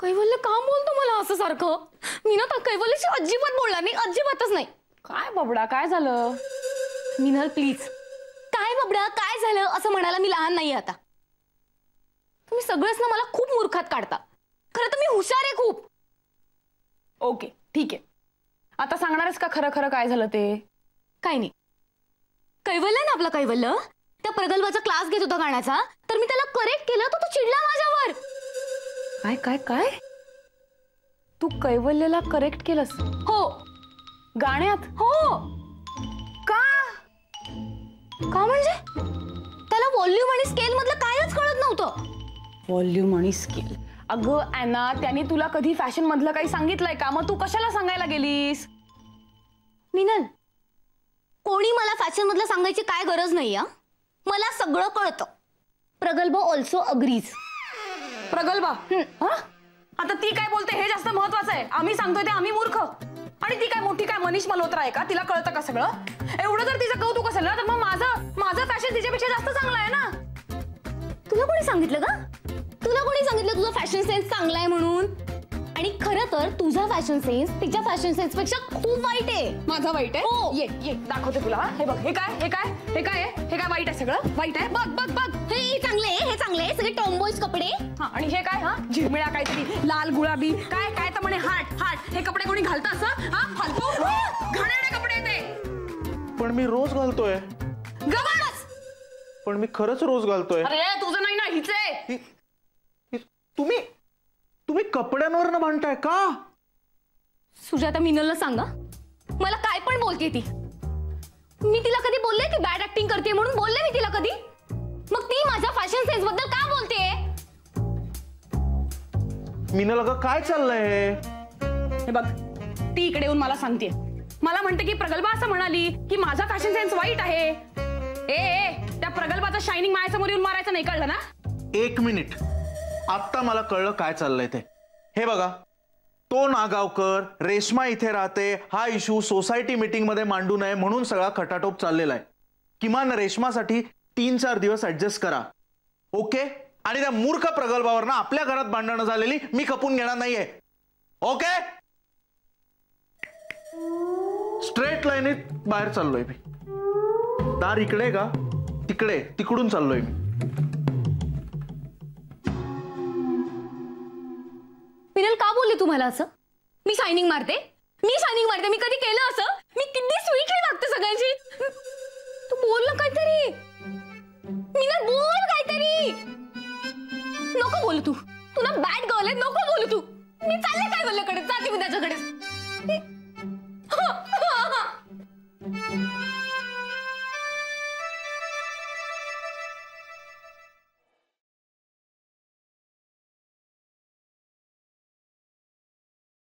कैवल्य का बोलतो मला असं सारखं? मी ना कैवल्यशी अजिबात बोलणार नाही, अजिबातच नाही. काय बबडा, काय झालं? मिनल प्लीज, काय बबडा काय झालं असं म्हणायला मी लहान नाहीये आता. तुम्ही सगळेच ना मला खूप मूर्खात काढता. खरं तर मी हुशार आहे खूप. ओके ठीक आहे, आता सांगणारच का खरं खरं काय झालं ते? काय नाही, कैवल्य ना आपला कैवल्य त्या प्रगल्भाचा क्लास घेत होता गाण्याचा, तर मी त्याला करेक्ट केलं तर तो चिडला माझ्यावर. काय काय काय? तू कैवल्यला करेक्ट केलंस? हो. गाण्यात? हो. का? का म्हणजे त्याला व्हॉल्यूम आणि स्केल मधलं कायच कळत नव्हतं. व्हॉल्यूम आणि स्केल? अगं ॲना, त्याने तुला कधी फॅशन मधलं काही सांगितलंय का? मग तू कशाला सांगायला गेलीस? मिनल, कोणी मला फॅशन मधलं सांगायची काय गरज नाही. मला सगळं कळतं. प्रगल्भ ऑल्सो अग्रीज. प्रगल्भा? आता ती काय बोलते हे जास्त महत्वाचं आहे. आम्ही सांगतोय ते आम्ही मूर्ख, आणि ती काय मोठी काय मनीष मल्होत्रा आहे का? तिला कळतं का सगळं? एवढं जर तिचं कौतुक असेल ना, तर मग माझं फॅशन तिच्यापेक्षा जास्त चांगलं आहे ना. तुला कोणी सांगितलं का? तुला कोणी सांगितलं तुझा फॅशन सेन्स चांगला आहे म्हणून? आणि खरं तर तुझा फॅशन सेन्स तिच्या फॅशन सेन्स पेक्षा खूप वाईट आहे. माझा वाईट आहे? हो. ये ये दाखवते तुला. हे बघ, हे काय हे काय हे काय आहे? हे काय वाईट आहे? सगळं वाईट आहे? बघ बघ बघ. हे चांगले आहे, हे चांगले आहे. सगळे टॉमबॉयज कपडे. हा, आणि हे काय? हा, झिरमिळा काहीतरी लाल गुलाबी काय काय तर म्हणे हार्ट. हे कपडे कोणी घालतं असं? हा, फालतू घाणेरडे कपडे ते. पण मी रोज घालतोय. गबस. पण मी खरंच रोज घालतोय. अरे तुझं नाही ना, हिच आहे. तुम्ही कपड्यांवर न म्हणताय का? सुजाता, मिनलला सांगा मला काय पण बोलते ती. मी तिला कधी बोलले की बॅड ऍक्टिंग करते म्हणून? बोलले मी तिला कधी? मग ती माझ्या फॅशन सेन्स बद्दल का बोलते? मिनल, अगं काय चाललंय हे बघ, ती इकडे येऊन मला सांगते. मला म्हणते की प्रगल्भा असं म्हणाली की माझा फॅशन सेन्स वाईट आहे. ए त्या प्रगल्भाचा शायनिंग माझ्यासमोर येऊन मारायचं नाही, कळलं ना? एक मिनिट, आता मला कळलं काय चाललंय ते. हे बघा, तो नागावकर रेश्मा इथे राहते हा इश्यू सोसायटी मीटिंग मध्ये मांडू नये म्हणून सगळा खटाटोप चाललेला आहे. किमान रेश्मासाठी 3-4 दिवस ऍडजस्ट करा, ओके? आणि त्या मूर्ख प्रगल्भावर ना आपल्या घरात भांडणं झालेली मी खपून घेणार नाहीये, ओके? स्ट्रेट लाईनीत बाहेर चाललोय मी. दार इकडे का तिकडे, तिकडून चाललोय मी. मिनल, का बोलली तुम्हाला असं? मी शायनिंग मारते? मी कधी केलं असं? मी किती स्वीटली वागते सगळ्यांची. तू बोल ना काहीतरी. मिनल, बोल काहीतरी. नको बोलू तू ना बॅड गर्ल आहे. नको बोलू तू. मी चालले कैवल्यकडे, जाते मी त्याच्याकडे.